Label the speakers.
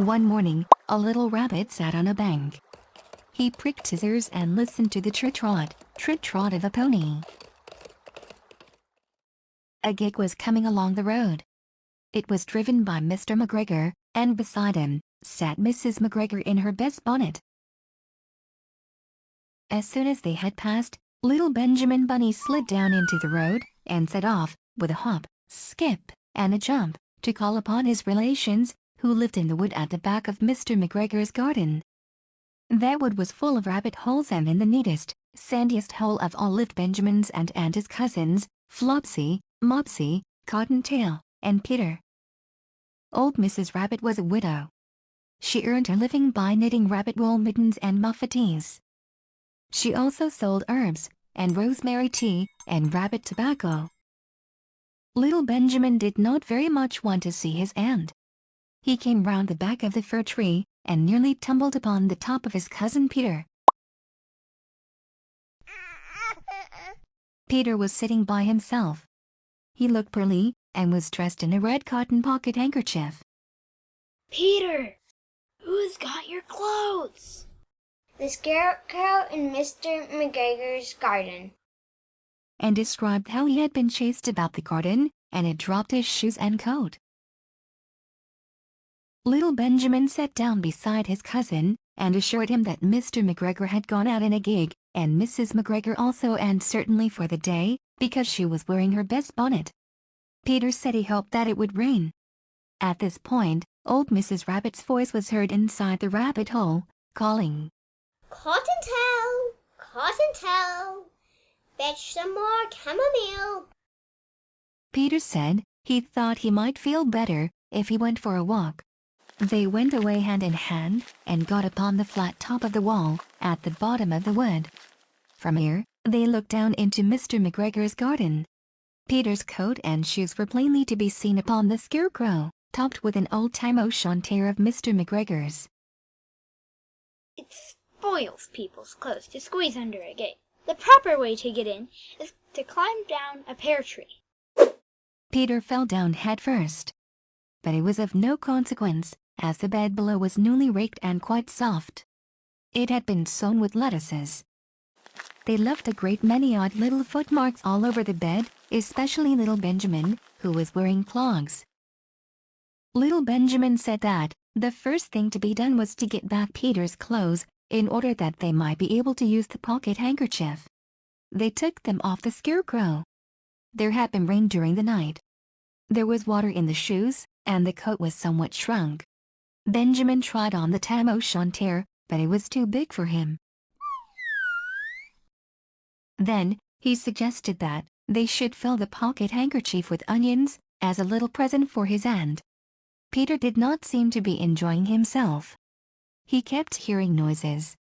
Speaker 1: One morning, a little rabbit sat on a bank. He pricked his ears and listened to the trit-trot of a pony. A gig was coming along the road. It was driven by Mr. McGregor, and beside him sat Mrs. McGregor in her best bonnet. As soon as they had passed, little Benjamin Bunny slid down into the road and set off, with a hop, skip, and a jump, to call upon his relations, who lived in the wood at the back of Mr. McGregor's garden. That wood was full of rabbit holes, and in the neatest, sandiest hole of all lived Benjamin's and his cousins, Flopsy, Mopsy, Cottontail, and Peter. Old Mrs. Rabbit was a widow. She earned her living by knitting rabbit wool mittens and muffetees. She also sold herbs, and rosemary tea, and rabbit tobacco. Little Benjamin did not very much want to see his aunt. He came round the back of the fir tree, and nearly tumbled upon the top of his cousin Peter. Peter was sitting by himself. He looked pearly, and was dressed in a red cotton pocket handkerchief.
Speaker 2: Peter, who's got your clothes?
Speaker 3: The scarecrow in Mr. McGregor's garden.
Speaker 1: And described how he had been chased about the garden, and had dropped his shoes and coat. Little Benjamin sat down beside his cousin, and assured him that Mr. McGregor had gone out in a gig, and Mrs. McGregor also, and certainly for the day, because she was wearing her best bonnet. Peter said he hoped that it would rain. At this point, old Mrs. Rabbit's voice was heard inside the rabbit hole, calling,
Speaker 3: Cottontail, Cottontail, fetch some more chamomile.
Speaker 1: Peter said he thought he might feel better if he went for a walk. They went away hand in hand, and got upon the flat top of the wall, at the bottom of the wood. From here, they looked down into Mr. McGregor's garden. Peter's coat and shoes were plainly to be seen upon the scarecrow, topped with an old-time enchanter of Mr. McGregor's.
Speaker 2: It spoils people's clothes to squeeze under a gate. The proper way to get in is to climb down a pear tree.
Speaker 1: Peter fell down head first. But it was of no consequence, as the bed below was newly raked and quite soft. It had been sown with lettuces. They left a great many odd little footmarks all over the bed, especially little Benjamin, who was wearing clogs. Little Benjamin said that the first thing to be done was to get back Peter's clothes, in order that they might be able to use the pocket handkerchief. They took them off the scarecrow. There had been rain during the night. There was water in the shoes, and the coat was somewhat shrunk. Benjamin tried on the tam o' shanter, but it was too big for him. Then he suggested that they should fill the pocket handkerchief with onions, as a little present for his aunt. Peter did not seem to be enjoying himself. He kept hearing noises.